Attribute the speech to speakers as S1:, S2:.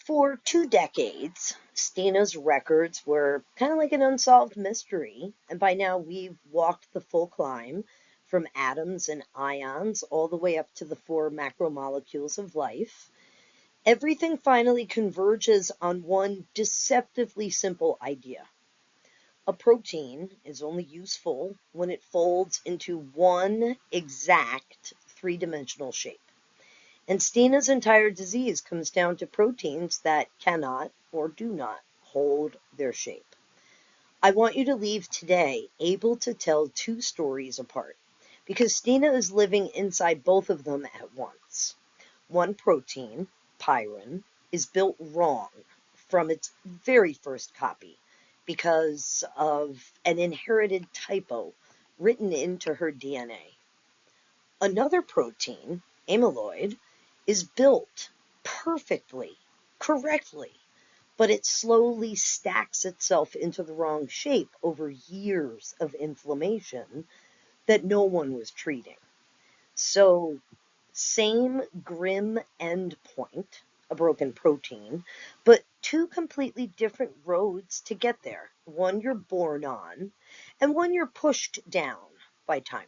S1: For 2 decades, Stina's records were kind of like an unsolved mystery, and by now we've walked the full climb from atoms and ions all the way up to the 4 macromolecules of life. Everything finally converges on one deceptively simple idea. A protein is only useful when it folds into one exact three-dimensional shape. And Stina's entire disease comes down to proteins that cannot or do not hold their shape. I want you to leave today able to tell two stories apart, because Stina is living inside both of them at once. One protein, Pyrin, is built wrong from its very first copy because of an inherited typo written into her DNA. Another protein, amyloid, is built perfectly, correctly, but it slowly stacks itself into the wrong shape over years of inflammation that no one was treating. So, same grim end point, a broken protein, but two completely different roads to get there. One you're born on, and one you're pushed down by time.